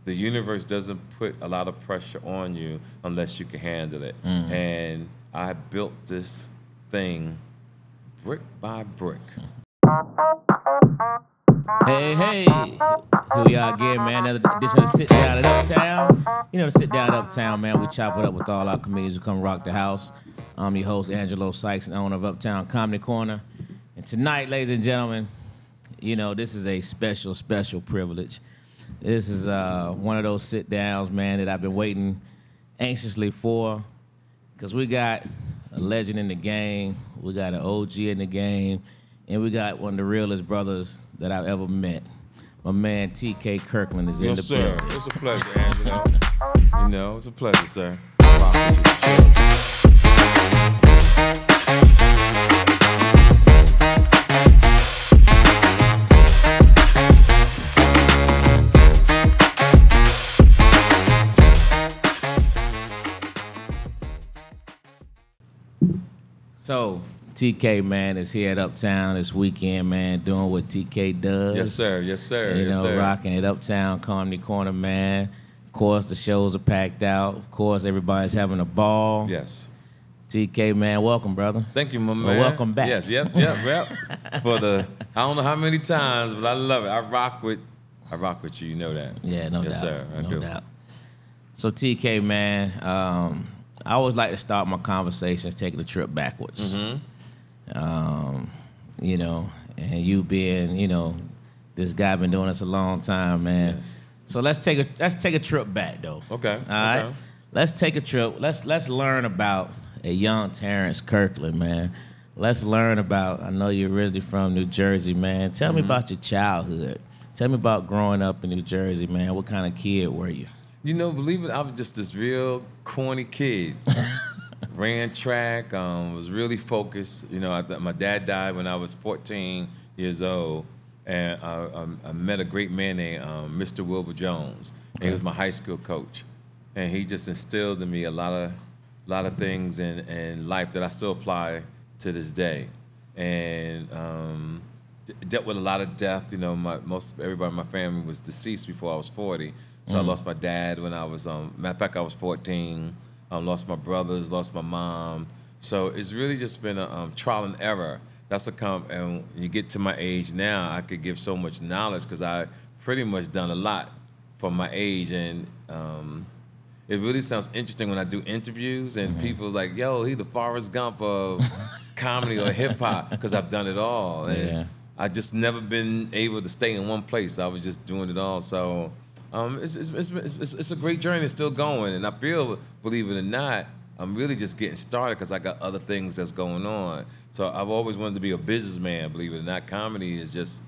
the universe doesn't put a lot of pressure on you unless you can handle it. And I built this thing brick by brick. Hey, here we are again, man. Another edition of Sit Down at Uptown. You know, the Sit Down at Uptown, man, we chop it up with all our comedians who come rock the house. I'm your host, Angelo Sykes, and owner of Uptown Comedy Corner. And tonight, ladies and gentlemen, you know, this is a special, special privilege. This is one of those sit-downs, man, that I've been waiting anxiously for, because we got a legend in the game, we got an OG in the game, and we got one of the realest brothers that I've ever met. My man TK Kirkland is in the building. Yes, sir. It's a pleasure, Angelo. You know, it's a pleasure, sir. Rock with you. So, TK, man, is here at Uptown this weekend, man, doing what TK does. Yes, sir. Yes, sir. You yes, know, sir. rocking at Uptown Comedy Corner, man. Of course, the shows are packed out. Of course, everybody's having a ball. Yes. TK, man, welcome, brother. Thank you, my man. Well, welcome back. Yes, yep. For the, I don't know how many times, but I love it. I rock with you. You know that. Yeah, no doubt. Yes, sir. I do. No doubt. So, TK, man, I always like to start my conversations taking a trip backwards. You know, and you being, you know, this guy been doing this a long time, man. Yes. So let's take a trip back though. Okay. All right. Okay. Let's take a trip. Let's learn about a young Terrence Kirkland, man. Let's learn about. I know you're originally from New Jersey, man. Tell me about your childhood. Tell me about growing up in New Jersey, man. What kind of kid were you? You know, believe it, I was just this real corny kid. Ran track, was really focused. You know, my dad died when I was 14 years old, and I met a great man named Mr. Wilbur Jones. Okay. He was my high school coach, and he just instilled in me a lot of things in life that I still apply to this day, and dealt with a lot of death. You know, everybody in my family was deceased before I was 40. So I lost my dad when I was, matter of fact, I was 14. Lost my brothers, lost my mom. So it's really just been a trial and error. And when you get to my age now, I could give so much knowledge because I pretty much done a lot for my age. And it really sounds interesting when I do interviews and people's like, yo, he the Forrest Gump of comedy or hip hop, because I've done it all. And I just never been able to stay in one place. I was just doing it all. So it's a great journey. It's still going, and I feel, believe it or not, I'm really just getting started because I got other things that's going on. So I've always wanted to be a businessman, believe it or not. Comedy is just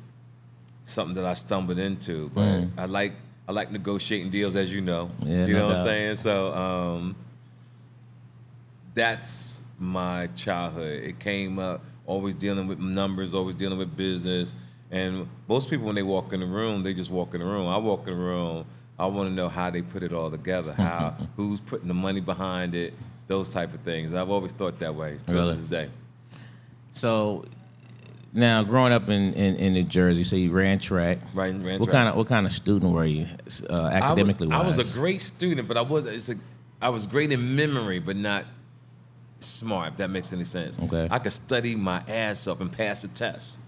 something that I stumbled into, but I like negotiating deals, as you know. Yeah, you no know what doubt. I'm saying? So that's my childhood. It came up always dealing with numbers, always dealing with business. And most people, when they walk in the room, they just walk in the room. I walk in the room, I want to know how they put it all together, who's putting the money behind it, those type of things. I've always thought that way till this day. So now, growing up in New Jersey, so you ran track. Right, ran track. What kind of student were you, academically wise? I was a great student, but I was great in memory, but not smart, if that makes any sense. Okay. I could study my ass off and pass the test.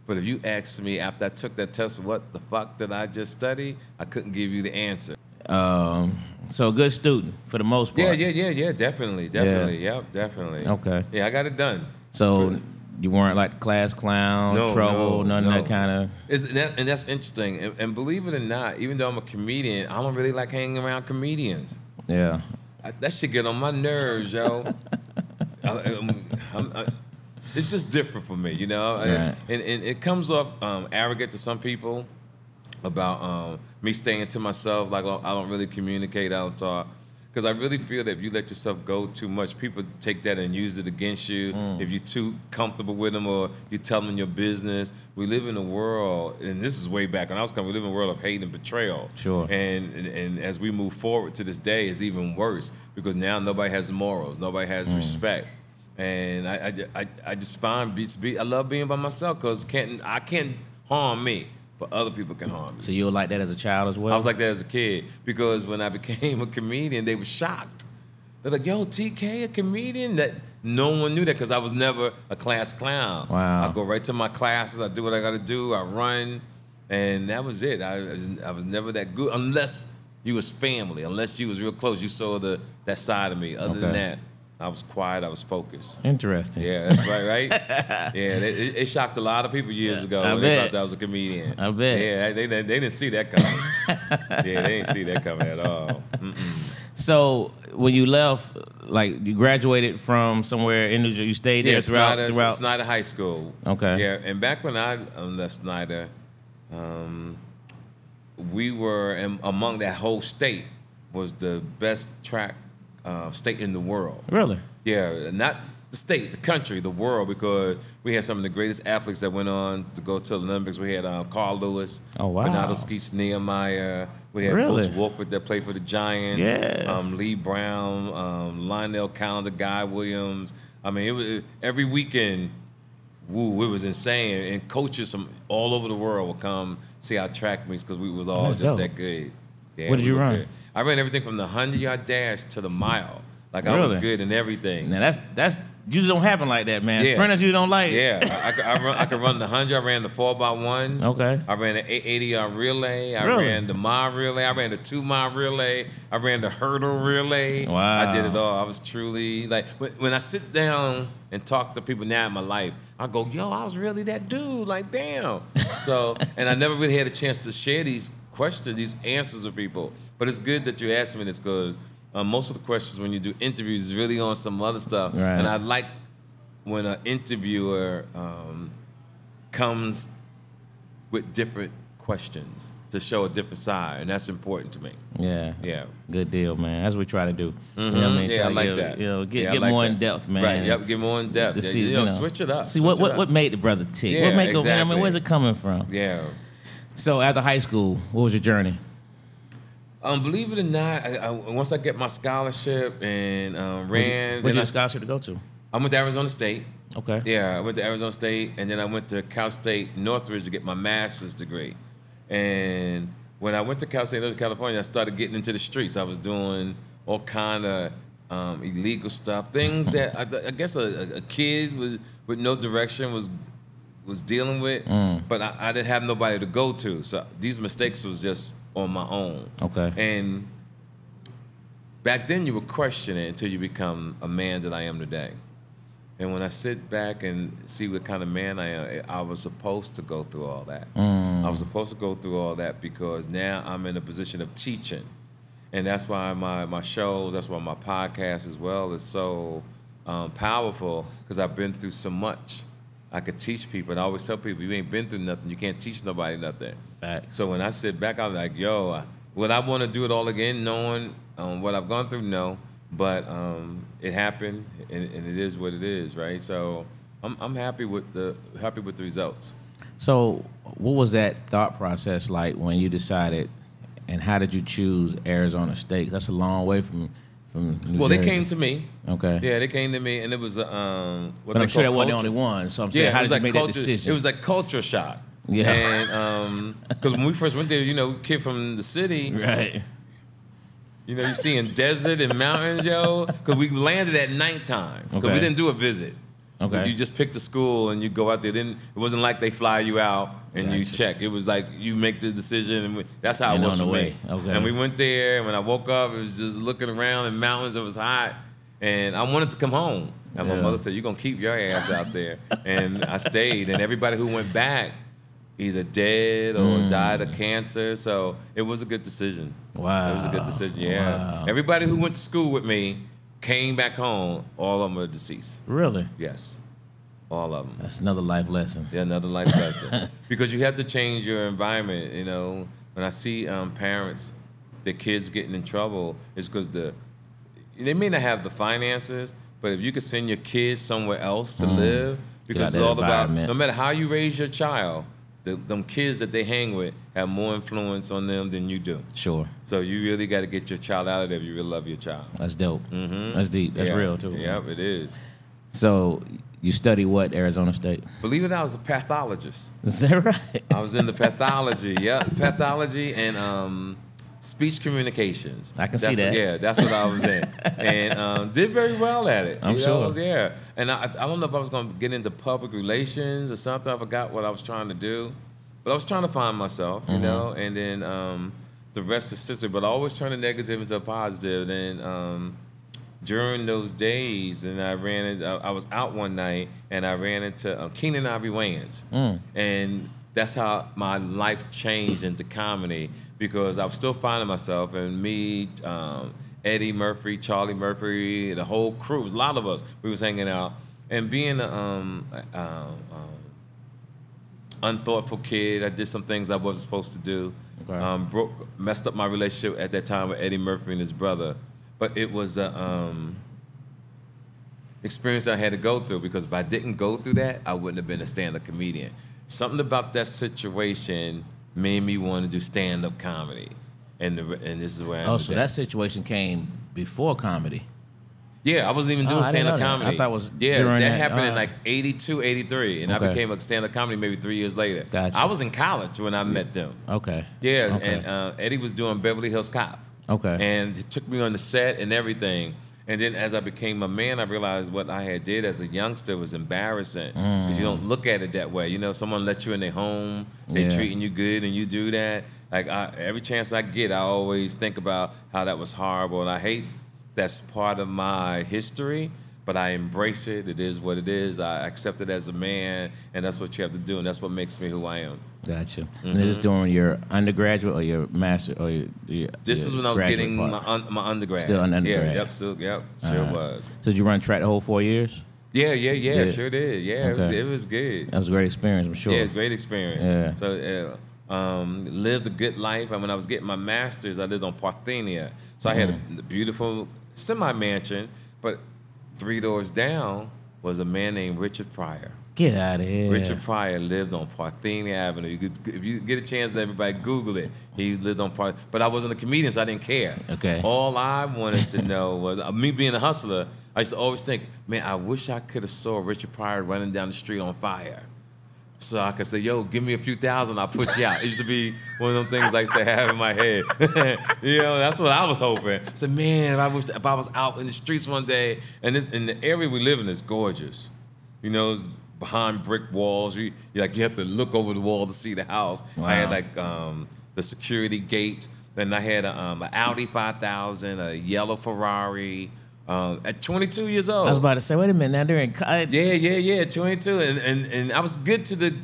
But if you asked me after I took that test, what the fuck did I just study? I couldn't give you the answer. So a good student for the most part. Yeah, definitely. Yep, definitely. Okay. Yeah, I got it done. So you weren't like class clown, trouble, none of that kind of. And that's interesting. And believe it or not, even though I'm a comedian, I don't really like hanging around comedians. Yeah. That shit get on my nerves, yo. It's just different for me, you know? Right. And it comes off arrogant to some people about me staying to myself, like I don't really communicate, I don't talk. Because I really feel that if you let yourself go too much, people take that and use it against you. If you're too comfortable with them or you tell them your business. We live in a world, and this is way back when I was coming, we live in a world of hate and betrayal. Sure. And as we move forward to this day, it's even worse because now nobody has morals, nobody has respect. And I just find I love being by myself because I can't harm me. but other people can harm you. So you were like that as a child as well? I was like that as a kid because when I became a comedian, they were shocked. They're like, yo, TK, a comedian? That no one knew that because I was never a class clown. Wow. I go right to my classes. I do what I got to do. I run, and that was it. I was never that good unless you was family, unless you was real close. You saw that side of me. Other than that, I was quiet. I was focused. Interesting. Yeah, that's right. Yeah, it shocked a lot of people years ago when they thought that I was a comedian. I bet. Yeah, they didn't see that coming. Yeah, they didn't see that coming at all. So when you left, like you graduated from somewhere in New Jersey, you stayed there throughout Snyder High School. Okay. Yeah, and back when I left Snyder, we were among that whole state was the best track state in the world. Really? Yeah, not the state, the country, the world, because we had some of the greatest athletes that went on to go to the Olympics. We had Carl Lewis, oh wow, Bernardo Skeets Nehemiah. We had really? Coach Wolford that played for the Giants. Yeah. Lee Brown, Lionel Callender, Guy Williams. I mean, it was every weekend. Woo, it was insane. And coaches from all over the world would come see our track meets because we was all That's just dope. that good. Yeah, what did you run? Good. I ran everything from the 100-yard dash to the mile. Like really? I was good in everything. Now that's usually don't happen like that, man. Yeah. Sprinters you don't like. Yeah, I could run the 100. I ran the 4x1. Okay. I ran the 80-yard relay. I Really? ran the mile relay. I ran the 2-mile relay. I ran the hurdle relay. Wow. I did it all. I was truly like when I sit down and talk to people now in my life, I go, yo, I was really that dude. Like, damn. So, and I never really had a chance to share these questions, these answers with people. But it's good that you asked me this because most of the questions when you do interviews is really on some other stuff. Right. And I like when an interviewer comes with different questions to show a different side, and that's important to me. Yeah. Yeah. Good deal, man. That's what we try to do. Mm-hmm. You know what I mean? Yeah, Try I to like give, that. You know, get I like more that. in depth, man. Right. Yep. Get more in depth. To see, you know, switch it up. See switch what made the brother tick. Yeah, What make exactly. I mean, where's it coming from? Yeah. So after high school, what was your journey? Believe it or not, once I get my scholarship and ran, Where'd you get a scholarship to go to? I went to Arizona State. Okay. Yeah, I went to Arizona State, and then I went to Cal State Northridge to get my master's degree. And when I went to Cal State Northridge, California, I started getting into the streets. I was doing all kind of illegal stuff, things that I guess a kid with no direction was dealing with, but I didn't have nobody to go to. So these mistakes was just on my own. Okay. And back then you would question it until you become a man that I am today. And when I sit back and see what kind of man I am, I was supposed to go through all that. I was supposed to go through all that because now I'm in a position of teaching. And that's why my shows, that's why my podcast as well is so powerful because I've been through so much. I could teach people. And I always tell people, you ain't been through nothing. You can't teach nobody nothing. Facts. So when I sit back, I'm like, yo, would I want to do it all again knowing what I've gone through? No. But it happened, and it is what it is, right? So I'm happy with the results. So what was that thought process like when you decided, and how did you choose Arizona State? That's a long way from New Jersey. They came to me. Okay. Yeah, they came to me, and it was But I'm sure that wasn't the only one. So I'm saying, how did you make that decision? It was like culture shock. Yeah. And because when we first went there, you know, kid from the city, Right. You know, you seeing desert and mountains, yo. Because we landed at nighttime. Because we didn't do a visit. Okay. You just picked a school and you go out there. It wasn't like they fly you out and you check. It was like you make the decision, and that's how it was for me. Okay. And we went there, and when I woke up, it was just looking around in mountains. It was hot, and I wanted to come home. And my mother said, "You're gonna keep your ass out there." And I stayed. And everybody who went back either dead or died of cancer. So it was a good decision. Wow. It was a good decision. Yeah. Wow. Everybody who went to school with me came back home. All of them are deceased. Really? Yes. All of them. That's another life lesson. Yeah, another life lesson. Because you have to change your environment. You know, when I see parents, their kids getting in trouble, it's because they may not have the finances, but if you could send your kids somewhere else to live, because it's all about, no matter how you raise your child, them kids that they hang with have more influence on them than you do. Sure. So you really got to get your child out of there if you really love your child. That's dope. That's deep. That's real, too. Yep, it is. So you study what, Arizona State? Believe it or not, I was a pathologist. Is that right? I was in the pathology, pathology and speech communications. I can see that. Yeah, that's what I was in, and did very well at it. I'm sure. Yeah, and I don't know if I was going to get into public relations or something. I forgot what I was trying to do, but I was trying to find myself, you know. And then the rest is history. But I always turn a negative into a positive. And during those days, and I was out one night, and I ran into Keenan Ivory Wayans, and that's how my life changed into comedy, because I was still finding myself, and me, Eddie Murphy, Charlie Murphy, the whole crew, it was a lot of us, we was hanging out, and being an unthoughtful kid, I did some things I wasn't supposed to do. Okay. Messed up my relationship at that time with Eddie Murphy and his brother, but it was an experience I had to go through, because if I didn't go through that, I wouldn't have been a stand-up comedian. Something about that situation made me want to do stand-up comedy, and this is where I am. Oh, so that situation came before comedy? Yeah, I wasn't even doing stand-up comedy. I thought it was during that happened in like 82, 83, and I became a stand-up comedy maybe 3 years later. Gotcha. I was in college when I met them. Okay. Yeah, okay. And Eddie was doing Beverly Hills Cop. Okay. And he took me on the set and everything. And then as I became a man, I realized what I had did as a youngster was embarrassing, because you don't look at it that way. You know, someone lets you in their home, they treating you good, and you do that. Like every chance I get, I always think about how that was horrible, and I hate that's part of my history. But I embrace it. It is what it is. I accept it as a man, and that's what you have to do, and that's what makes me who I am. Gotcha. And this is during your undergraduate or your master or your This is when I was getting my undergrad. Still undergrad. Yeah, sure was. So did you run track the whole 4 years? Yeah, sure did. Yeah, okay. it was good. That was a great experience, I'm sure. Yeah, great experience. Yeah. So lived a good life, and when I was getting my master's, I lived on Parthenia. So I had a beautiful semi-mansion, but 3 doors down was a man named Richard Pryor. Get out of here. Richard Pryor lived on Parthenia Avenue. If you get a chance, everybody Google it. He lived on Parthenia. But I wasn't a comedian, so I didn't care. Okay. All I wanted to know was, me being a hustler, I used to always think, man, I wish I could have saw Richard Pryor running down the street on fire, so I could say, yo, give me a few thousand, I'll put you out. It used to be one of them things I used to have in my head. You know, that's what I was hoping. I said, man, if I was out in the streets one day, and the area we live in is gorgeous. You know, it's behind brick walls. You have to look over the wall to see the house. Wow. I had like the security gates. Then I had an Audi 5000, a yellow Ferrari. At 22 years old. I was about to say, wait a minute, now they're in college. Yeah, 22. And I was good to the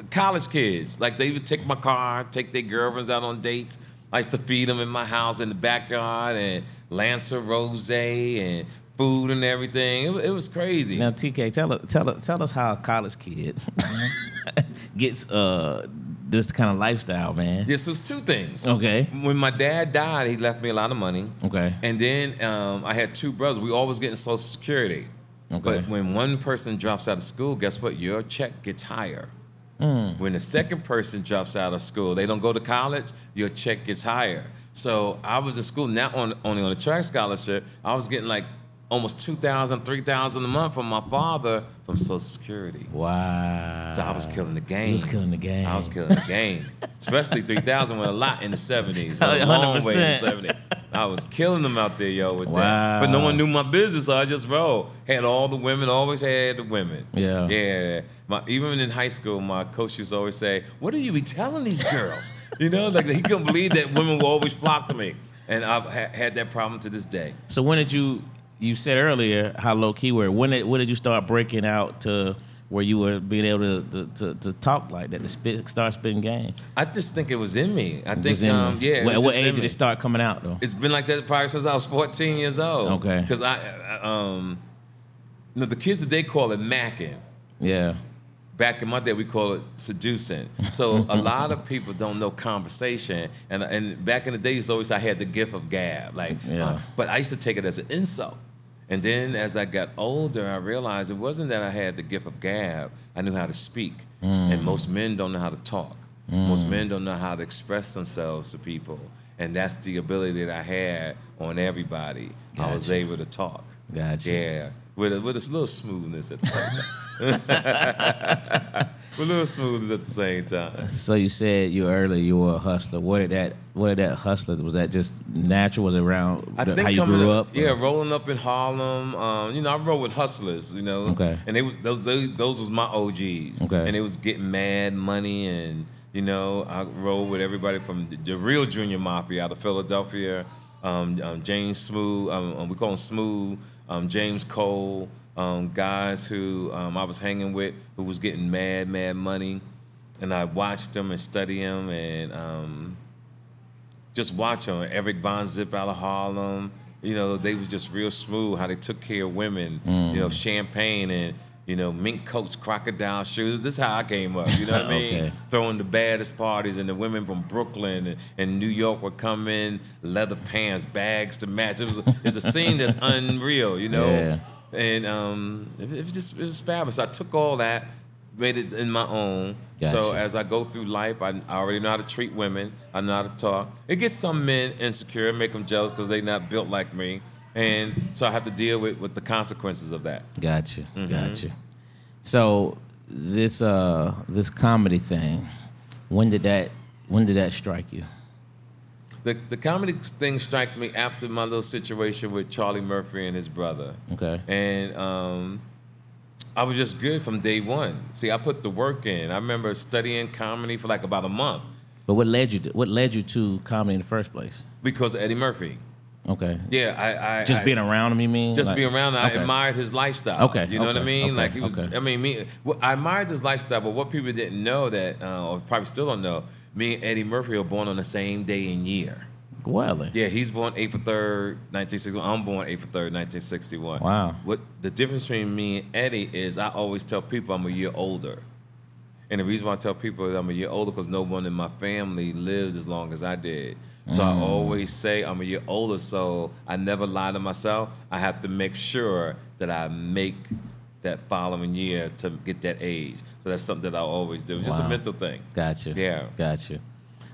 college kids. Like, they would take my car, take their girlfriends out on dates. I used to feed them in my house in the backyard, and Lancer Rosé and food and everything. It was crazy. Now, TK, tell us how a college kid gets this kind of lifestyle, man. This was two things. Okay. When my dad died, he left me a lot of money. Okay. And then I had two brothers. We always getting Social Security. Okay. But when one person drops out of school, guess what? Your check gets higher. When the second person drops out of school, they don't go to college, your check gets higher. So I was in school, not only on a track scholarship, I was getting like almost $2,000, $3,000 a month from my father from Social Security. Wow. So I was killing the game. You was killing the game. I was killing the game. Especially 3,000 went a lot in the 70s. Went a long way in the 70s. I was killing them out there, yo, with that. But no one knew my business, so I just rolled. Had all the women, always had the women. Yeah. Yeah. Even in high school, my coach used to always say, what do you be telling these girls? You know, like he couldn't believe that women will always flock to me. And I've had that problem to this day. So when did you said earlier how low key were. When did you start breaking out to where you were being able to talk like that, to start spitting game? I just think it was in me. I think, yeah. What age did it start coming out though? It's been like that probably since I was 14 years old. Okay. Because the kids today call it macking. Yeah. Back in my day, we call it seducing. So a lot of people don't know conversation. And back in the days, always I had the gift of gab. But I used to take it as an insult. And then as I got older, I realized it wasn't that I had the gift of gab. I knew how to speak. And most men don't know how to talk. Most men don't know how to express themselves to people. And that's the ability that I had on everybody. Gotcha. I was able to talk. Gotcha. Yeah. with a little smoothness at the same time. With a little smoothness at the same time. So you said you were a hustler. What did that hustler, was that just natural? Was it around I think how you grew up? Yeah, rolling up in Harlem. I rode with hustlers, Okay. And those was my OGs. Okay. And it was getting mad money, and I rode with everybody from the real Junior Mafia out of Philadelphia. James Smooth, we call him Smooth. James Cole. Guys who I was hanging with who was getting mad money, and I watched them and studied them and just watch them. Eric Von Zip out of Harlem, they was just real smooth how they took care of women, champagne and mink coats, crocodile shoes. This is how I came up, you know what I mean? Okay. Throwing the baddest parties, and the women from Brooklyn and New York would come in, leather pants, bags to match. It's a scene that's unreal, Yeah. And it was fabulous. I took all that, made it in my own. Gotcha. So as I go through life, I already know how to treat women. I know how to talk. It gets some men insecure, make them jealous because they not built like me. And so I have to deal with the consequences of that. Gotcha. So this comedy thing, when did that strike you? The comedy thing struck me after my little situation with Charlie Murphy and his brother. Okay. And I was just good from day one. See, I put the work in. I remember studying comedy for like about a month. But what led you to comedy in the first place? Because of Eddie Murphy. Okay. Yeah, I being around him, you mean? Just being around him. I Okay. admired his lifestyle. Okay, You know what I okay, mean? okay, Like he was. okay. I mean, I admired his lifestyle, but what people didn't know that, or probably still don't know, me and Eddie Murphy were born on the same day and year. Well. Yeah, he's born April 3rd, 1961. I'm born April 3rd, 1961. Wow. What the difference between me and Eddie is, I always tell people I'm a year older. And the reason why I tell people that I'm a year older, because no one in my family lived as long as I did. So I always say I'm a year older, so I never lie to myself. I have to make sure that I make that following year to get that age. So that's something that I always do. It's just a Wow. mental thing. Gotcha. Yeah. Gotcha.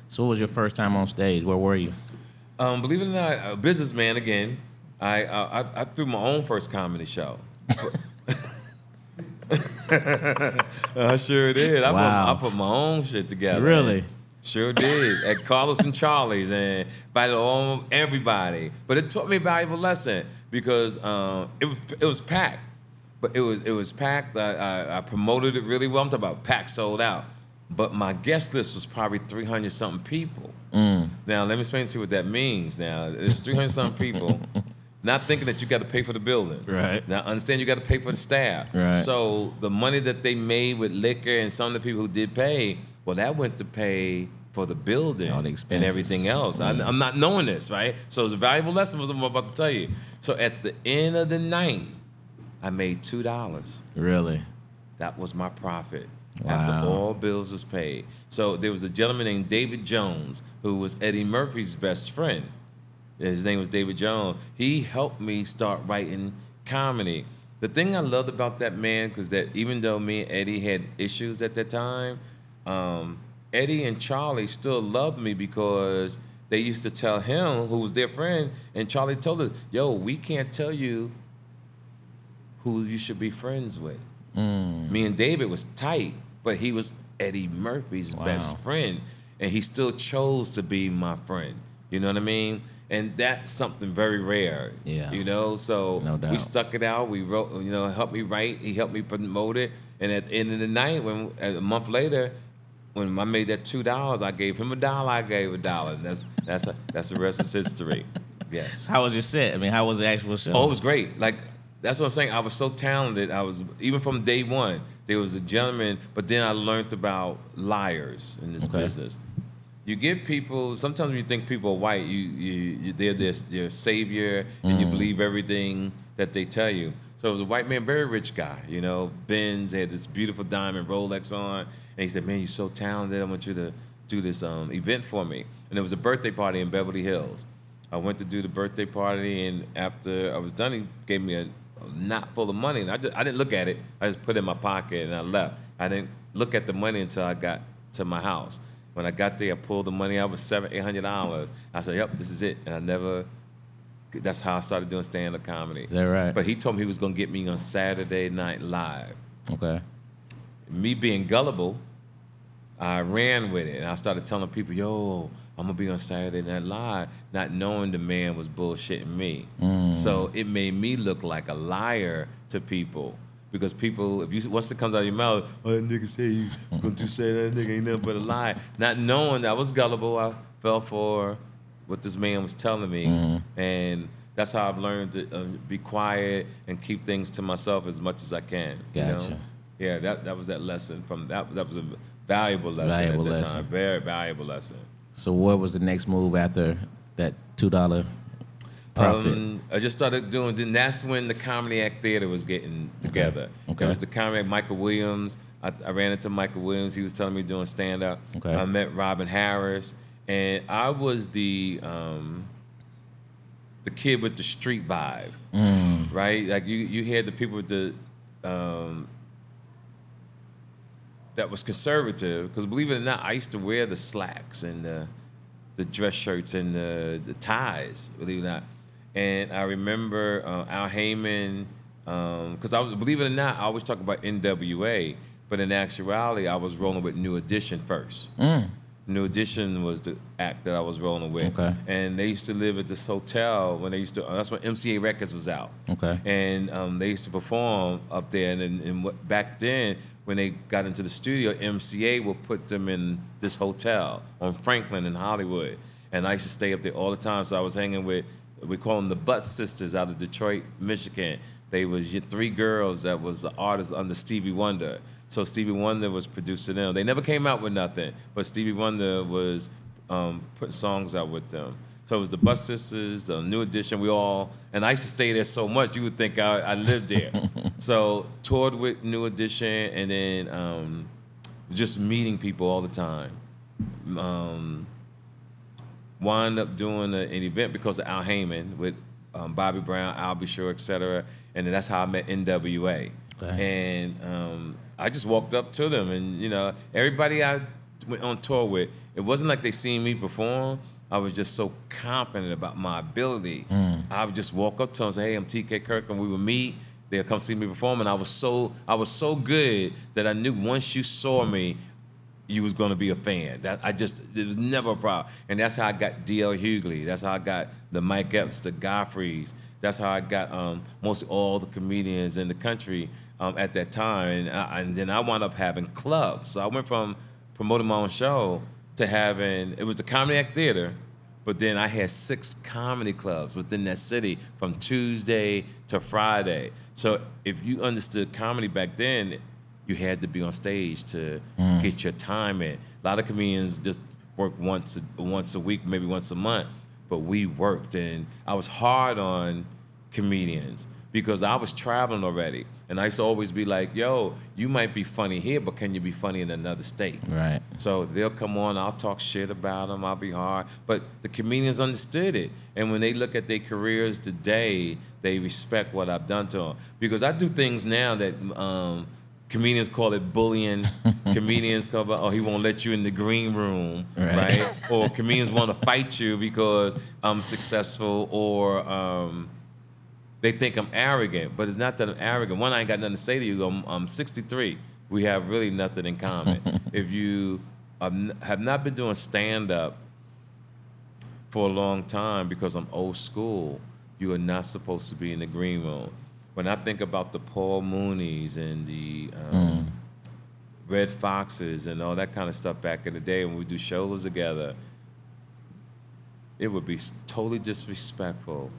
So what was your first time on stage? Where were you? Believe it or not, a businessman again. I threw my own first comedy show. I sure did. Wow. I put my own shit together. Really? Sure did. At Carlos and Charlie's, and invited everybody. But it taught me a valuable lesson because it was packed. But it was packed. I promoted it really well. I'm talking about packed, sold out. But my guest list was probably 300 something people. Now let me explain to you what that means. Now there's 300 something people. Not thinking that you got to pay for the building. Right. Now, understand you got to pay for the staff. Right. So the money that they made with liquor and some of the people who did pay, well, that went to pay for the building All the and expenses. everything else. I'm not knowing this, right? So it's a valuable lesson what I'm about to tell you. So at the end of the night, I made $2. Really? That was my profit. Wow. After all bills was paid. So there was a gentleman named David Jones who was Eddie Murphy's best friend. His name was David Jones. He helped me start writing comedy. The thing I loved about that man, because that even though me and Eddie had issues at that time, Eddie and Charlie still loved me because they used to tell him, who was their friend, and Charlie told us, yo, we can't tell you who you should be friends with. Me and David was tight, but he was Eddie Murphy's best friend, and he still chose to be my friend. You know what I mean? And that's something very rare. Yeah. So No doubt. we stuck it out. We wrote, helped me write. He helped me promote it. And at the end of the night, a month later, when I made that $2, I gave him $1. I gave $1. That's the rest is history. Yes. How was your set? I mean, how was the actual show? Oh, it was great. Like, that's what I'm saying. I was so talented. Even from day one, there was a gentleman, but then I learned about liars in this business. You get people, sometimes when you think people are white, they're their savior, and you believe everything that they tell you. So it was a white man, very rich guy, Benz, had this beautiful diamond Rolex on, and he said, man, you're so talented, I want you to do this event for me. And it was a birthday party in Beverly Hills. I went to do the birthday party, and after I was done, he gave me a knot full of money, and I didn't look at it. I just put it in my pocket, and I left. I didn't look at the money until I got to my house. When I got there, I pulled the money out. It was $700-800. I said, yep, this is it. And I never that's how I started doing stand-up comedy. Is that right? But he told me he was gonna get me on Saturday Night Live. Okay. Me being gullible, I ran with it, and I started telling people, "Yo, I'm gonna be on Saturday Night Live," not knowing the man was bullshitting me. So it made me look like a liar to people. Because people, once it comes out of your mouth, oh, that nigga say you gonna do say that nigga ain't nothing but a lie. Not knowing that I was gullible, I fell for what this man was telling me. And that's how I've learned to be quiet and keep things to myself as much as I can. Gotcha. You know? Yeah, that was that lesson from that was a valuable lesson at the time. Very valuable lesson. So what was the next move after that $2 profit? I just started doing, then that's when the Comedy Act Theater was getting together. Okay. It was the Comedy Act, Michael Williams. I ran into Michael Williams. He was telling me doing stand-up. Okay. I met Robin Harris. And I was the kid with the street vibe, right? Like you had the people with the, that was conservative, because believe it or not, I used to wear the slacks and the dress shirts and the ties, believe it or not. And I remember Al Heyman, because believe it or not, I always talk about NWA, but in actuality, I was rolling with New Edition first. New Edition was the act that I was rolling with. Okay. And they used to live at this hotel when they used to, that's when MCA Records was out. Okay. And they used to perform up there. And back then, when they got into the studio, MCA would put them in this hotel on Franklin in Hollywood. And I used to stay up there all the time. So I was hanging with, we call them the Butt Sisters out of Detroit, Michigan. They was 3 girls that was the artists under Stevie Wonder. So Stevie Wonder was producing them. They never came out with nothing, but Stevie Wonder was putting songs out with them. So it was the Butt Sisters, the New Edition, and I used to stay there so much, you would think I lived there. So toured with New Edition, and then just meeting people all the time. Wound up doing an event because of Al Heyman with Bobby Brown, Al B. Sure, et cetera, and then that's how I met NWA. Okay. And I just walked up to them, and everybody I went on tour with, it wasn't like they seen me perform. I was just so confident about my ability. I would just walk up to them and say, "Hey, I'm TK Kirkland." We would meet. They'll come see me perform, and I was so good that I knew once you saw me, you was gonna be a fan. It was never a problem. And that's how I got D.L. Hughley. That's how I got the Mike Epps, the Godfreys. That's how I got mostly all the comedians in the country at that time. And then I wound up having clubs. So I went from promoting my own show to having, it was the Comedy Act Theater, but then I had 6 comedy clubs within that city from Tuesday to Friday. So if you understood comedy back then, you had to be on stage to get your time in. A lot of comedians just work once a week, maybe once a month, but we worked, and I was hard on comedians because I was traveling already. And I used to always be like, yo, you might be funny here, but can you be funny in another state? Right. So they'll come on, I'll talk shit about them, I'll be hard. But the comedians understood it. And when they look at their careers today, they respect what I've done to them. Because I do things now that comedians call it bullying. Comedians call it, oh, he won't let you in the green room, right? Or comedians want to fight you because I'm successful, or they think I'm arrogant, but it's not that I'm arrogant. One, I ain't got nothing to say to you. I'm 63. We have really nothing in common. If you have not been doing stand-up for a long time because I'm old school, you are not supposed to be in the green room. When I think about the Paul Moonies and the Red Foxes and all that kind of stuff back in the day when we do shows together, it would be totally disrespectful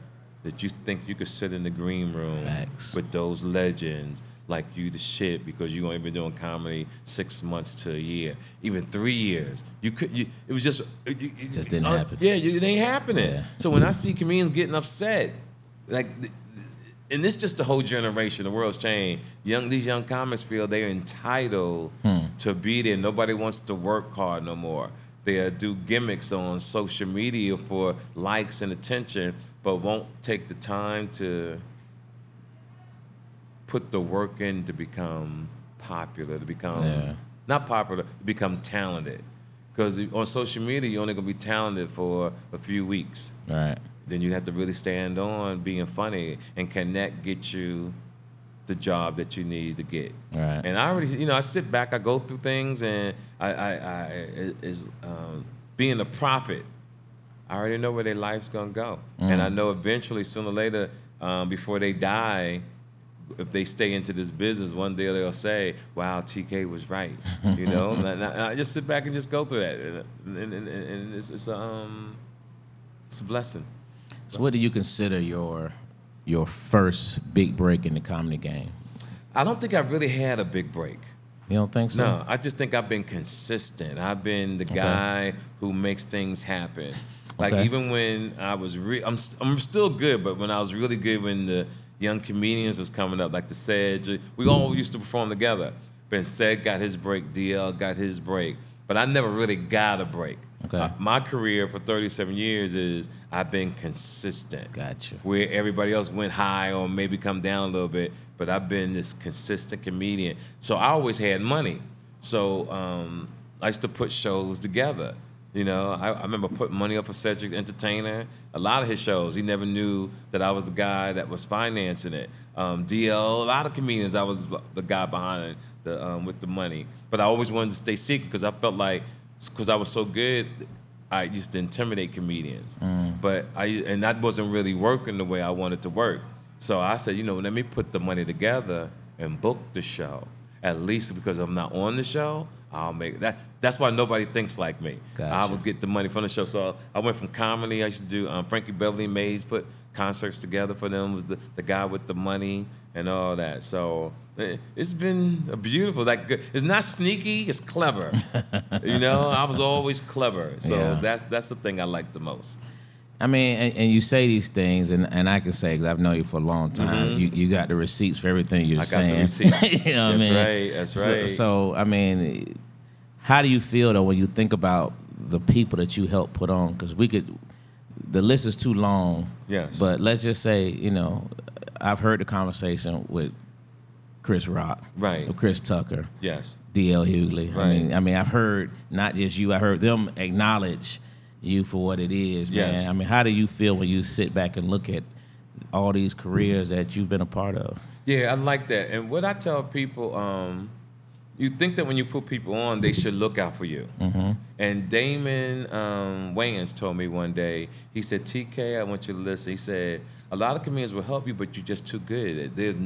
that you think you could sit in the green room with those legends like you the shit because you only been doing comedy 6 months to a year, even 3 years. It was just it just didn't happen. Yeah, it ain't happening. Yeah. So when I see comedians getting upset, like, and this just the whole generation, the world's changed. These young comics feel they're entitled to be there. Nobody wants to work hard no more. They do gimmicks on social media for likes and attention, but won't take the time to put the work in to become popular, to become, not popular, to become talented. Because on social media, you're only going to be talented for a few weeks. Right. then you have to really stand on being funny, and can that get you the job that you need to get. Right. And I already, I sit back, I go through things, and being a prophet, I already know where their life's gonna go. And I know eventually, sooner or later, before they die, if they stay into this business, one day they'll say, wow, TK was right, And I just sit back and just go through that. And it's a blessing. So what do you consider your first big break in the comedy game? I don't think I really had a big break. You don't think so? No, I just think I've been consistent. I've been the guy who makes things happen. Like even when I was, I'm still good, but when I was really good, when the young comedians was coming up, like the SIT, we all used to perform together. But SIT got his break, DL got his break, but I never really got a break. Okay. My career for 37 years is I've been consistent. Gotcha. Where everybody else went high or maybe come down a little bit, but I've been this consistent comedian. So I always had money. So I used to put shows together. I remember putting money up for Cedric the Entertainer. A lot of his shows, he never knew that I was the guy that was financing it. DL, a lot of comedians, I was the guy behind it, with the money. But I always wanted to stay secret because I felt like, because I was so good, I used to intimidate comedians. But and that wasn't really working the way I wanted to work. So I said, let me put the money together and book the show. At least because I'm not on the show, I'll make that. That's why nobody thinks like me. Gotcha. I would get the money from the show. So I went from comedy. I used to do Frankie Beverly Mays put concerts together for them. Was the guy with the money and all that. So it's been beautiful. Like it's not sneaky. It's clever. I was always clever. So that's the thing I like the most. I mean, and you say these things, and I can say, because I've known you for a long time, you got the receipts for everything you're saying. I got the receipts. That's I mean? Right, that's right. So, I mean, how do you feel, though, when you think about the people that you helped put on? Because the list is too long. Yes. But let's just say, I've heard the conversation with Chris Rock. Right. With Chris Tucker. Yes. D.L. Hughley. Right. I mean, I've heard not just you, I heard them acknowledge you for what it is, man. Yes. I mean, how do you feel when you sit back and look at all these careers that you've been a part of? Yeah, I like that. And what I tell people, you think that when you put people on, they should look out for you. And Damon Wayans told me one day, he said, TK, I want you to listen. He said, a lot of comedians will help you, but you're just too good. There's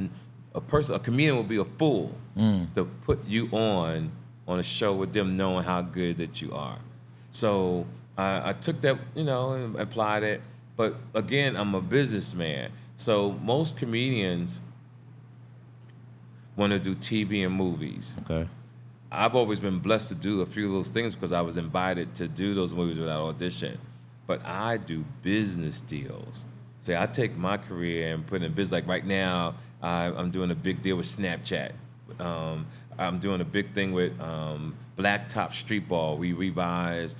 a comedian will be a fool to put you on a show with them knowing how good that you are. So I took that, and applied it. But again, I'm a businessman. So most comedians want to do TV and movies. Okay. I've always been blessed to do a few of those things because I was invited to do those movies without audition. But I do business deals. Say, I take my career and put it in business. Like right now, I'm doing a big deal with Snapchat. I'm doing a big thing with Blacktop Street Ball. We revise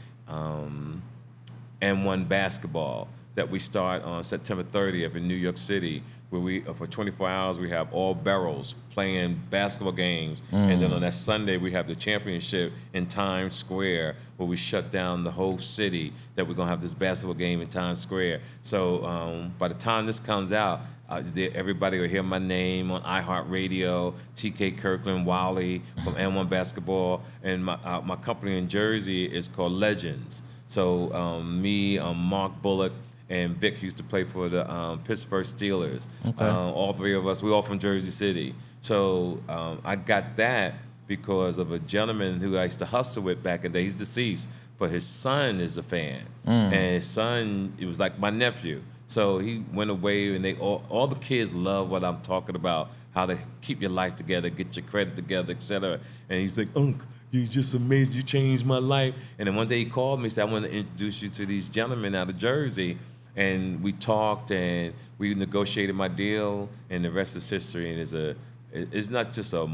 N1 basketball that we start on September 30th in New York City, where we, for 24 hours, we have all barrels playing basketball games. And then on that Sunday, we have the championship in Times Square, where we shut down the whole city, that we're going to have this basketball game in Times Square. So by the time this comes out, everybody will hear my name on iHeartRadio, TK Kirkland, Wally from N1 Basketball. And my company in Jersey is called Legends. So me, Mark Bullock, and Vic used to play for the Pittsburgh Steelers. Okay. All three of us, we're all from Jersey City. So I got that because of a gentleman who I used to hustle with back in the day. He's deceased, but his son is a fan. And his son, it was like my nephew. So he went away, and all the kids love what I'm talking about, how to keep your life together, get your credit together, etc. And he's like, Unc, you're just amazing. You changed my life. And then one day he called me and said, I want to introduce you to these gentlemen out of Jersey. And we talked, and we negotiated my deal, and the rest is history. And it's not just a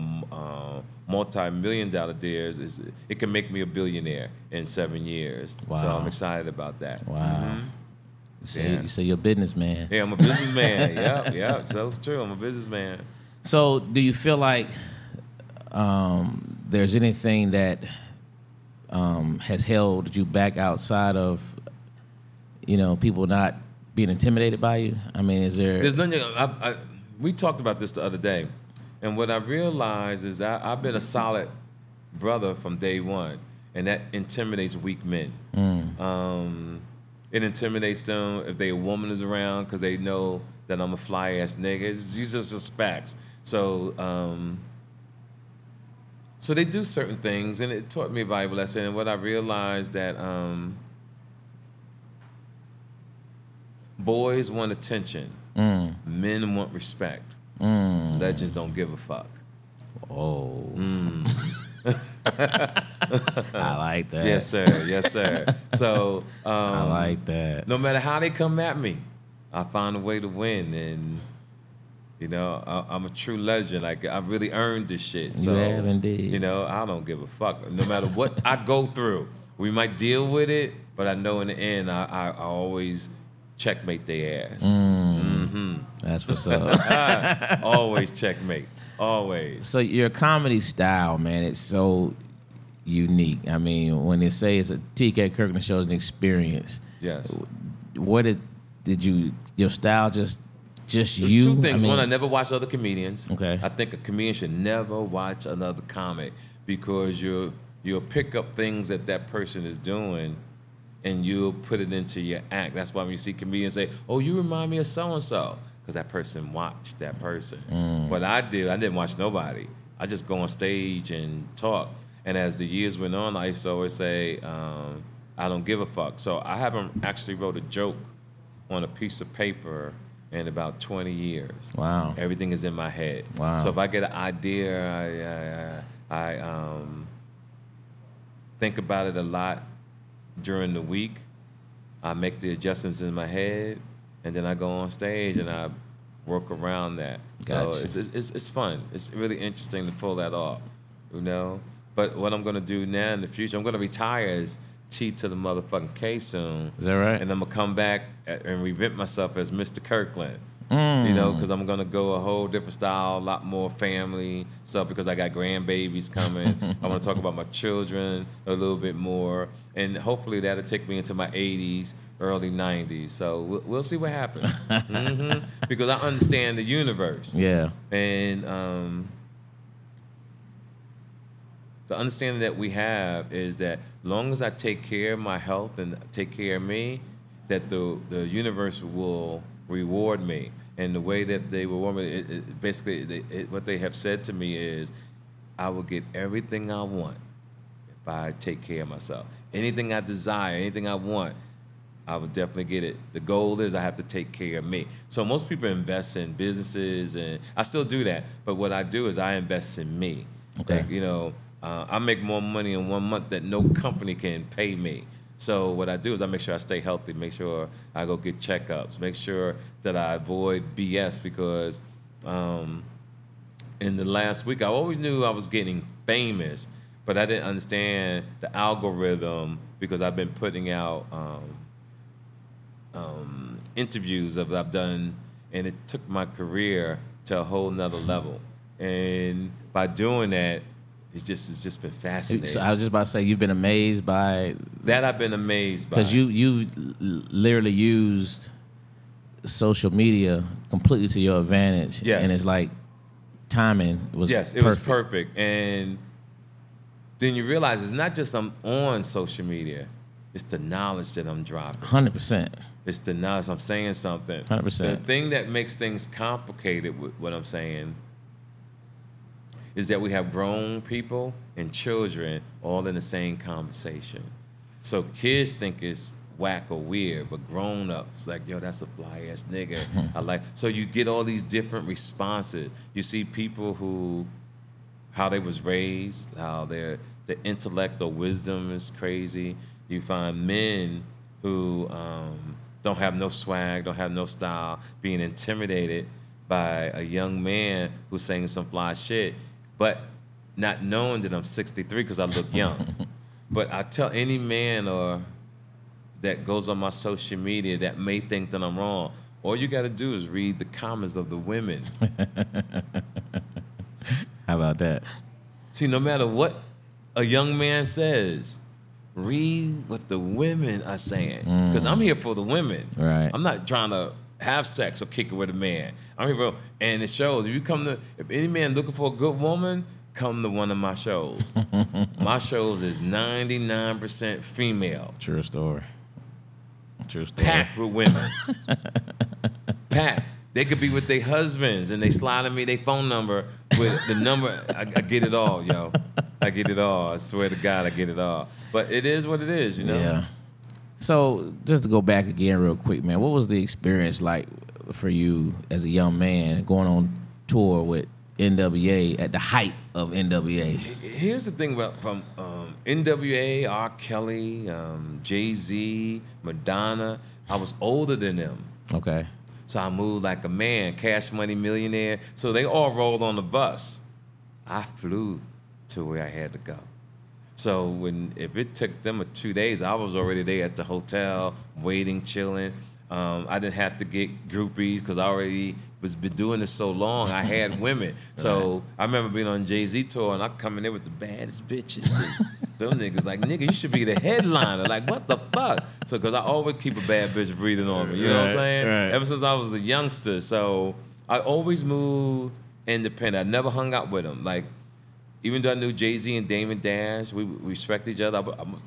multi-million-dollar deal. It can make me a billionaire in 7 years. Wow. So I'm excited about that. Wow. You say you're a businessman. Yeah, I'm a businessman. Yeah, so it's true. I'm a businessman. So do you feel like there's anything that has held you back outside of, people not being intimidated by you? I mean, is there? There's nothing. We talked about this the other day, and what I realized is I've been a solid brother from day one, and that intimidates weak men. It intimidates them if a woman is around because they know that I'm a fly ass nigga. These are just facts. So, so they do certain things, and it taught me a valuable lesson. And what I realized that boys want attention, men want respect. Legends don't give a fuck. Oh. I like that. Yes, sir. Yes, sir. So I like that. No matter how they come at me, I find a way to win, and you know I'm a true legend. Like I really earned this shit. So, you have indeed. You know I don't give a fuck. No matter what I go through, we might deal with it, but I know in the end I always checkmate their ass. That's what's up. Always checkmate. Always. So your comedy style, man, it's so unique. I mean, when they say it's a TK Kirkland show, it's an experience. Yes. What did your style just There's you? two things. I mean, One, I never watch other comedians. Okay. I think a comedian should never watch another comic because you'll pick up things that person is doing and you'll put it into your act. That's why when you see comedians say, "Oh, you remind me of so-and-so," because that person watched that person. What I didn't watch nobody. I just go on stage and talk. And as the years went on, I used to always say, I don't give a fuck. So I haven't actually wrote a joke on a piece of paper in about 20 years. Wow. Everything is in my head. Wow. So if I get an idea, I think about it a lot during the week. I make the adjustments in my head, and then I go on stage and I work around that. Gotcha. So it's fun. It's really interesting to pull that off, you know? But what I'm gonna do now in the future, I'm gonna retire as T to the motherfucking K soon. Is that right? And I'm gonna come back and revamp myself as Mr. Kirkland. You know, because I'm gonna go a whole different style, a lot more family stuff because I got grandbabies coming. I want to talk about my children a little bit more, and hopefully that'll take me into my 80s, early 90s. So we'll see what happens. Because I understand the universe. Yeah. And the understanding that we have is that long as I take care of my health and take care of me, that the universe will reward me. And the way that they reward me, basically what they have said to me is, I will get everything I want if I take care of myself. Anything I desire, anything I want, I will definitely get it. The goal is I have to take care of me. So most people invest in businesses, and I still do that. But what I do is I invest in me. Okay. Like, you know, I make more money in 1 month that no company can pay me. So what I do is I make sure I stay healthy, make sure I go get checkups, make sure that I avoid BS because in the last week, I always knew I was getting famous, but I didn't understand the algorithm because I've been putting out interviews that I've done, and it took my career to a whole nother level. And by doing that, it's just been fascinating. So I was just about to say, you've been amazed by that. I've been amazed by because you literally used social media completely to your advantage. Yes. And it's like timing was yes, it was perfect. And then you realize it's not just I'm on social media; it's the knowledge that I'm dropping. 100%. It's the knowledge I'm saying something. 100%. The thing that makes things complicated with what I'm saying is that we have grown people and children all in the same conversation. So kids think it's whack or weird, but grown-ups like, yo, that's a fly-ass nigga. I like. So you get all these different responses. You see people who, how they was raised, how their intellect or wisdom is crazy. You find men who don't have no swag, don't have no style, being intimidated by a young man who's saying some fly shit, but not knowing that I'm 63 because I look young. But I tell any man or that goes on my social media that may think that I'm wrong, all you got to do is read the comments of the women. How about that? See, no matter what a young man says, read what the women are saying. Because I'm here for the women. Right. I'm not trying to have sex or kick it with a man. I'm here for, and it shows. If any man looking for a good woman, come to one of my shows. My shows is 99% female. True story. True story. Packed with women. Packed. They could be with their husbands and they slide me their phone number with the number. I get it all, yo. I get it all. I swear to God, I get it all. But it is what it is, you know? Yeah. So just to go back again real quick, man, what was the experience like for you as a young man going on tour with NWA at the height of NWA? Here's the thing about from NWA, R. Kelly, Jay-Z, Madonna. I was older than them. Okay. So I moved like a man, Cash Money Millionaire. So they all rolled on the bus. I flew to where I had to go. So if it took them 2 days, I was already there at the hotel, waiting, chilling. I didn't have to get groupies because I already been doing this so long. I had women. So I remember being on Jay-Z tour and I come in there with the baddest bitches. And them niggas like, nigga, you should be the headliner. Like, what the fuck? So, because I always keep a bad bitch breathing on me. You know what I'm saying? Right. Ever since I was a youngster. So I always moved independent. I never hung out with them. Like, even though I knew Jay-Z and Damon Dash, we respect each other.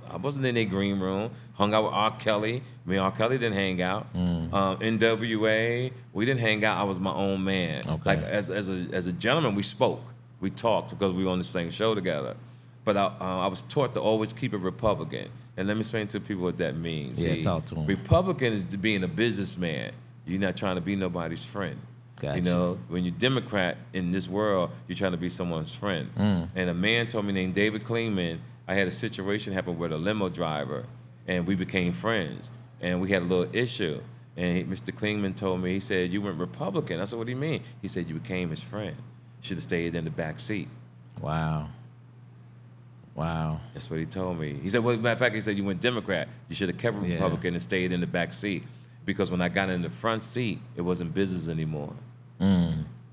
I wasn't in their green room. Hung out with R. Kelly. Me and R. Kelly didn't hang out. NWA, we didn't hang out. I was my own man. Okay. Like as a gentleman, we spoke. We talked because we were on the same show together. But I was taught to always keep it Republican. And let me explain to people what that means. Yeah, See, talk to them. Republican is being a businessman. You're not trying to be nobody's friend. Gotcha. You know, when you're Democrat in this world, you're trying to be someone's friend. And a man told me named David Klingman, I had a situation happen with a limo driver, and we became friends. And we had a little issue. And Mr. Klingman told me, he said, you went Republican. I said, what do you mean? He said, you became his friend. You should have stayed in the back seat. Wow. Wow. That's what he told me. He said, well, matter of fact, he said, you went Democrat. You should have kept a Republican and stayed in the back seat. Because when I got in the front seat, it wasn't business anymore.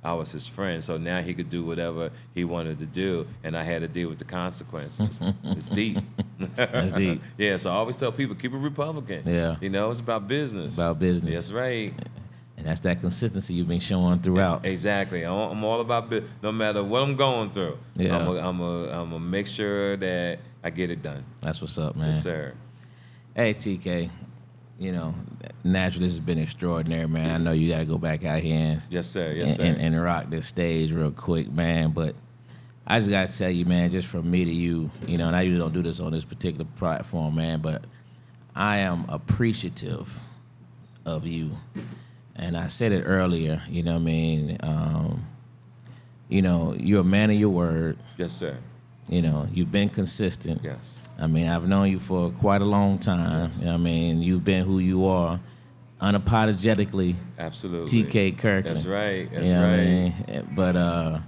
I was his friend, so now he could do whatever he wanted to do, and I had to deal with the consequences. It's deep. That's deep. Yeah, so I always tell people, keep it Republican. Yeah. You know, it's about business. About business. That's right. And that's that consistency you've been showing throughout. Exactly. I'm all about business. No matter what I'm going through, Yeah. I'm gonna make sure that I get it done. That's what's up, man. Yes, sir. Hey, TK, you know, naturally this has been extraordinary, man. I know you got to go back out here and, Yes, sir. Yes, sir. and rock this stage real quick, man. But I just got to tell you, man, just from me to you, you know, and I usually don't do this on this particular platform, man, but I am appreciative of you. And I said it earlier, you know what I mean? You know, you're a man of your word. Yes, sir. You know, you've been consistent. Yes. I mean, I've known you for quite a long time. Yes. You know what I mean, you've been who you are, unapologetically. Absolutely. TK Kirkland. That's right. That's You know what I right. mean?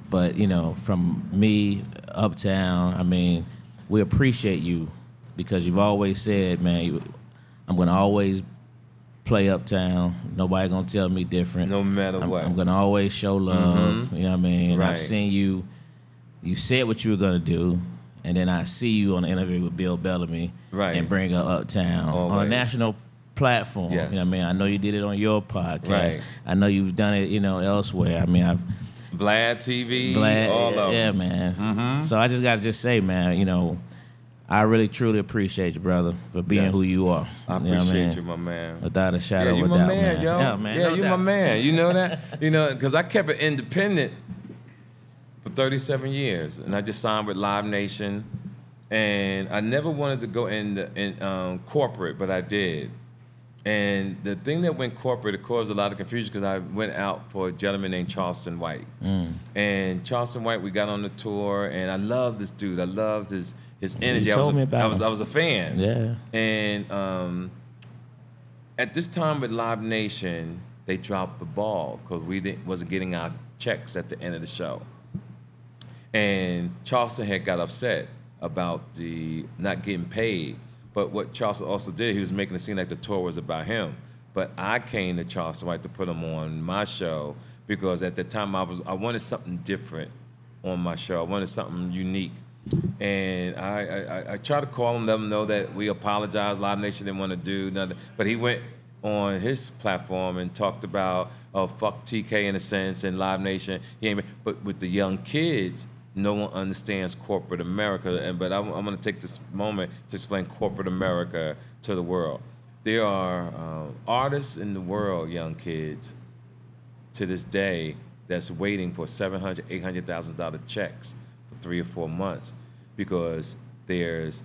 But you know, from me, Uptown, I mean, we appreciate you because you've always said, man, I'm gonna always play Uptown. Nobody gonna tell me different. No matter what. I'm gonna always show love. You know what I mean? Right. I've seen you. You said what you were gonna do. And then I see you on the interview with Bill Bellamy and bring up Uptown on a national platform. Yes. You know what I mean? I know you did it on your podcast. Right. I know you've done it, you know, elsewhere. I mean, Vlad TV, Vlad, all of them. yeah, man. So I just got to just say, man, you know, I really, truly appreciate you, brother, for being who you are. I You know what appreciate mean? you, my man. Without a shadow of a you doubt, my man, yo. Yeah, man. Yeah, no you doubt. my man. You know that? You know, because I kept it independent for 37 years, and I just signed with Live Nation. And I never wanted to go in corporate, but I did. And the thing that went corporate, it caused a lot of confusion because I went out for a gentleman named Charlston White. And Charlston White, we got on the tour, and I loved this dude. I loved his energy. You told me about him. I was a fan. Yeah. And at this time with Live Nation, they dropped the ball because wasn't getting our checks at the end of the show. And Charleston had got upset about the not getting paid. But what Charleston also did, he was making it seem like the tour was about him. But I came to Charleston White to put him on my show because at the time I wanted something different on my show. I wanted something unique. And I tried to call him, let him know that we apologize. Live Nation didn't want to do nothing. But he went on his platform and talked about, oh, fuck TK in a sense and Live Nation. But with the young kids, no one understands corporate America. But I'm going to take this moment to explain corporate America to the world. There are artists in the world, young kids, to this day, that's waiting for $700,000, $800,000 checks for 3 or 4 months because there's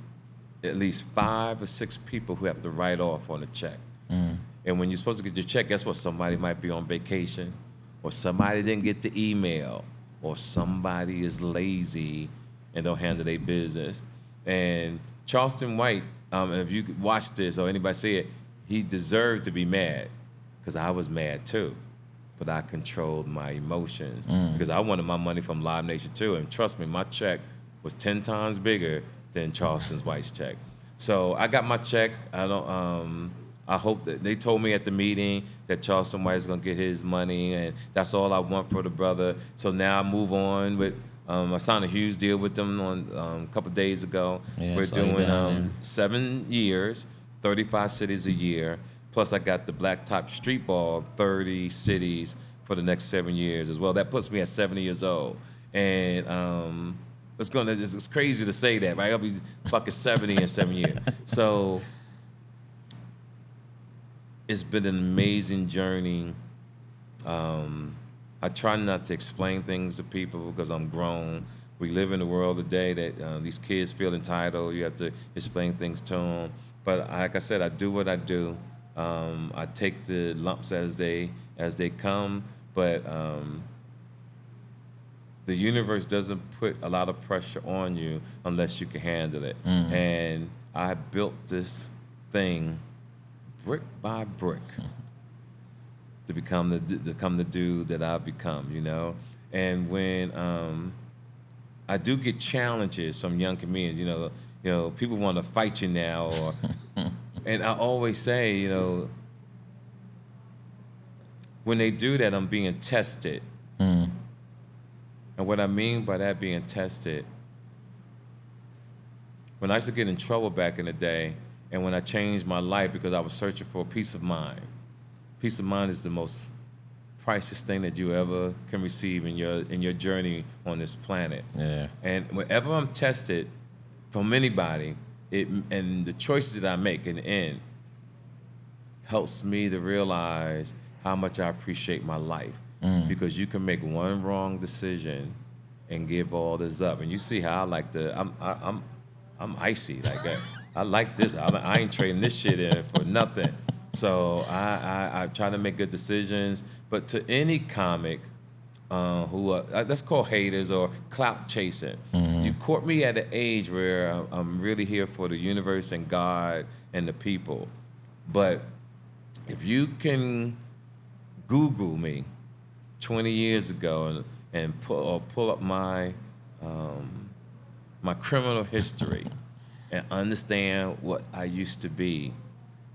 at least 5 or 6 people who have to write off on a check. And when you're supposed to get your check, guess what? Somebody might be on vacation, or somebody didn't get the email, or somebody is lazy and don't handle their business. And Charlston White, if you watch this or anybody see it, he deserved to be mad because I was mad too. But I controlled my emotions because I wanted my money from Live Nation too. And trust me, my check was 10 times bigger than Charlston White's check. So I got my check. I hope that they told me at the meeting that Charlston White is gonna get his money, and that's all I want for the brother. So now I move on with. I signed a huge deal with them on a couple of days ago. Yeah, we're doing 7 years, 35 cities a year. Plus, I got the Blacktop Street Ball, 30 cities for the next 7 years as well. That puts me at 70 years old. And it's crazy to say that, right? I'll be fucking 70 in 7 years. So it's been an amazing journey. I try not to explain things to people because I'm grown. We live in a world today that these kids feel entitled. You have to explain things to them. But like I said, I do what I do. I take the lumps as they come, but the universe doesn't put a lot of pressure on you unless you can handle it. And I built this thing brick by brick to become the dude that I've become, you know. And when I do get challenges from young comedians, you know, people want to fight you now, or and I always say, you know, when they do that, I'm being tested. And what I mean by that being tested, when I used to get in trouble back in the day, and when I changed my life because I was searching for peace of mind. Peace of mind is the most priceless thing that you ever can receive in your journey on this planet. Yeah. And whenever I'm tested from anybody, and the choices that I make in the end helps me to realize how much I appreciate my life. Because you can make one wrong decision and give all this up. And you see how I like I'm icy like that. I like this. I ain't trading this shit in for nothing. So I try to make good decisions. But to any comic who are, that's called haters or clout chasing. You caught me at an age where I'm really here for the universe and God and the people. But if you can Google me 20 years ago and pull up my my criminal history and understand what I used to be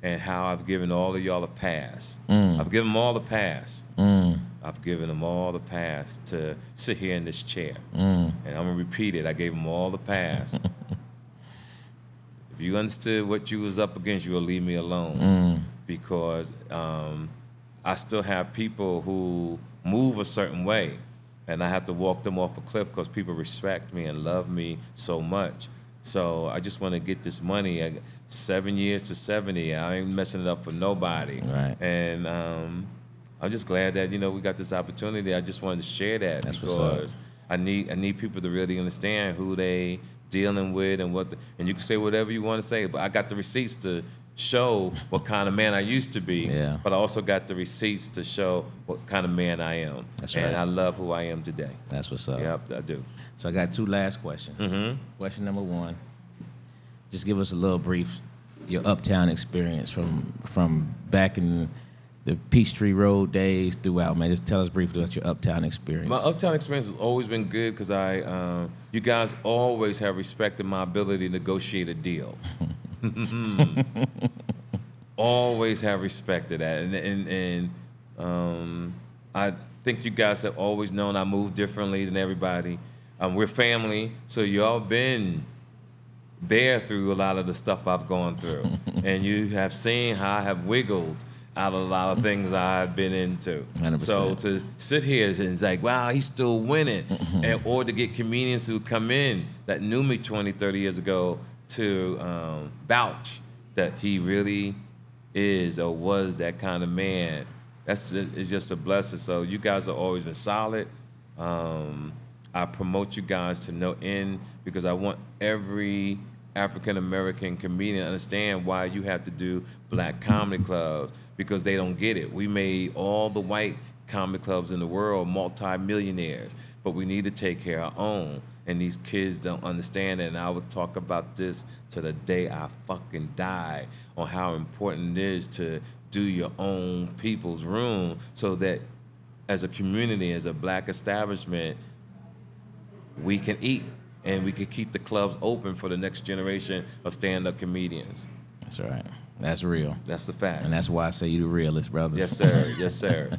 and how I've given all of y'all a pass. I've given them all a pass. I've given them all the pass to sit here in this chair. And I'm gonna repeat it, I gave them all the pass. If you understood what you was up against, you will leave me alone. Because I still have people who move a certain way, and I have to walk them off a cliff because people respect me and love me so much. So I just want to get this money. 7 years to 70. I ain't messing it up for nobody. Right. And I'm just glad that, you know, we got this opportunity. I just wanted to share that. That's because I need people to really understand who they dealing with and and you can say whatever you want to say, but I got the receipts to show what kind of man I used to be. Yeah. But I also got the receipts to show what kind of man I am. That's right. And I love who I am today. That's what's up. Yep, I do. So I got 2 last questions. Question number 1, just give us a little brief, your Uptown experience from back in the Peachtree Road days throughout, man. Just tell us briefly about your Uptown experience. My Uptown experience has always been good because you guys always have respected my ability to negotiate a deal. Always have respected that, and I think you guys have always known I move differently than everybody, we're family, so y'all been there through a lot of the stuff I've gone through. And you have seen how I have wiggled out of a lot of things I've been into. 100%. So to sit here and it's like, wow, he's still winning. Or to get comedians who come in that knew me 20, 30 years ago to vouch that he really is or was that kind of man. It's just a blessing. So you guys have always been solid. I promote you guys to no end because I want every African-American comedian to understand why you have to do black comedy clubs, because they don't get it. We made all the white comedy clubs in the world multi-millionaires, but we need to take care of our own. And these kids don't understand it. And I would talk about this to the day I fucking die on how important it is to do your own people's room so that as a community, as a black establishment, we can eat and we can keep the clubs open for the next generation of stand-up comedians. That's right. That's real. That's the fact. And that's why I say you the realest, brother. Yes, sir. Yes, sir.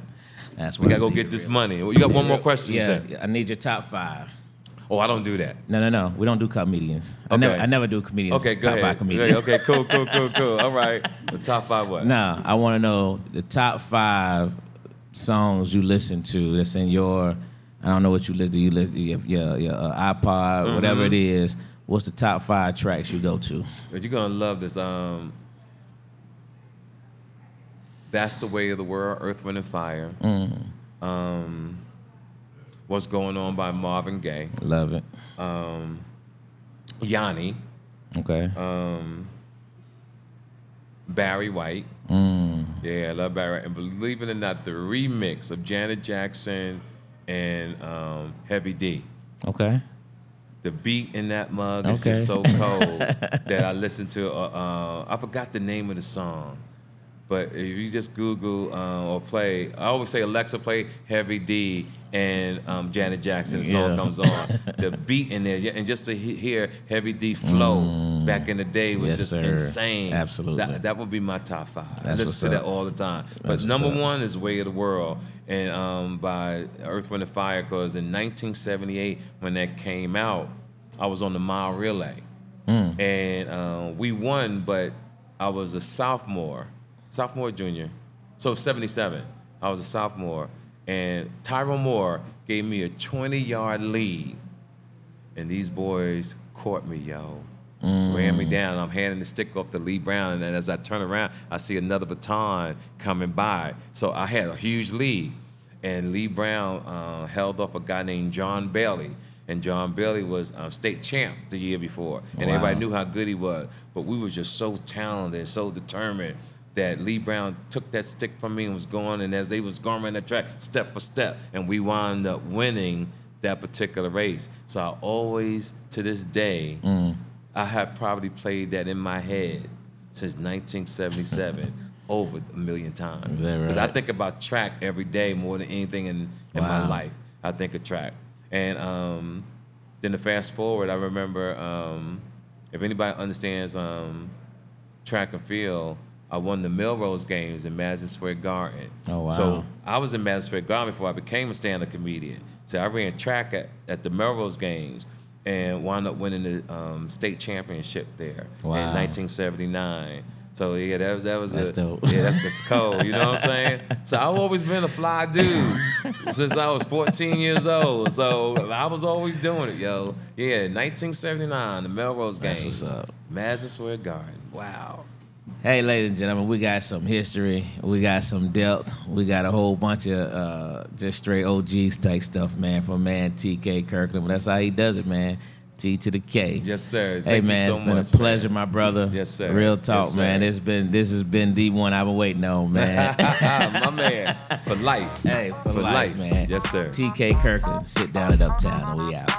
That's why we got to go get this money. You got one more question, yeah, you said? I need your top 5. Oh, I don't do that. No. We don't do comedians. Okay. I never do comedians. Okay, go top ahead. 5 comedians. Okay, cool. All right. The top 5 what? Nah, I want to know the top 5 songs you listen to that's in your, I don't know what you listen to, your iPod, whatever it is. What's the top 5 tracks you go to? You're going to love this. That's the Way of the World, Earth, Wind, and Fire. What's Going On by Marvin Gaye. Love it. Yanni. Okay. Barry White. Yeah, I love Barry White. And believe it or not, the remix of Janet Jackson and Heavy D. Okay. The beat in that mug is just so cold that I listen to. I forgot the name of the song, but if you just Google or play, I always say Alexa, play Heavy D and Janet Jackson. The song comes on. The beat in there, and just to hear Heavy D flow back in the day was just insane. Absolutely. That would be my top 5. I That's listen to that all the time. But number 1 is Way of the World, and by Earth, Wind, and Fire, because in 1978, when that came out, I was on the mile relay. And we won, but I was a sophomore, junior. So 77, I was a sophomore. And Tyrone Moore gave me a 20-yard lead. And these boys caught me, yo. Ran me down. I'm handing the stick off to Lee Brown, and then as I turn around, I see another baton coming by. So I had a huge lead. And Lee Brown held off a guy named John Bailey. And John Bailey was state champ the year before. And everybody knew how good he was. But we were just so talented and so determined that Lee Brown took that stick from me and was going. And as they was going around the track, step for step, and we wound up winning that particular race. So I always, to this day, I have probably played that in my head since 1977 over a million times. Because I think about track every day more than anything in my life. I think of track. And then to fast forward, I remember, if anybody understands track and field, I won the Melrose Games in Madison Square Garden. Oh, wow. So I was in Madison Square Garden before I became a stand-up comedian. So I ran track at the Melrose Games and wound up winning the state championship there in 1979. So yeah, that was that's dope. Yeah, that's cold. You know what I'm saying? So I've always been a fly dude since I was 14 years old. So I was always doing it, yo. Yeah, 1979, the Melrose Games. That's what's up. Madison Square Garden. Wow. Hey, ladies and gentlemen, we got some history. We got some depth. We got a whole bunch of just straight OGs type stuff, man, from man TK Kirkland. But that's how he does it, man. T to the K. Yes, sir. Hey, man, it's been a pleasure, my brother. Yes, sir. Real talk, man. This has been the one I've been waiting on, man. My man. For life. Hey, for life, man. Yes, sir. TK Kirkland, sit down at Uptown, and we out.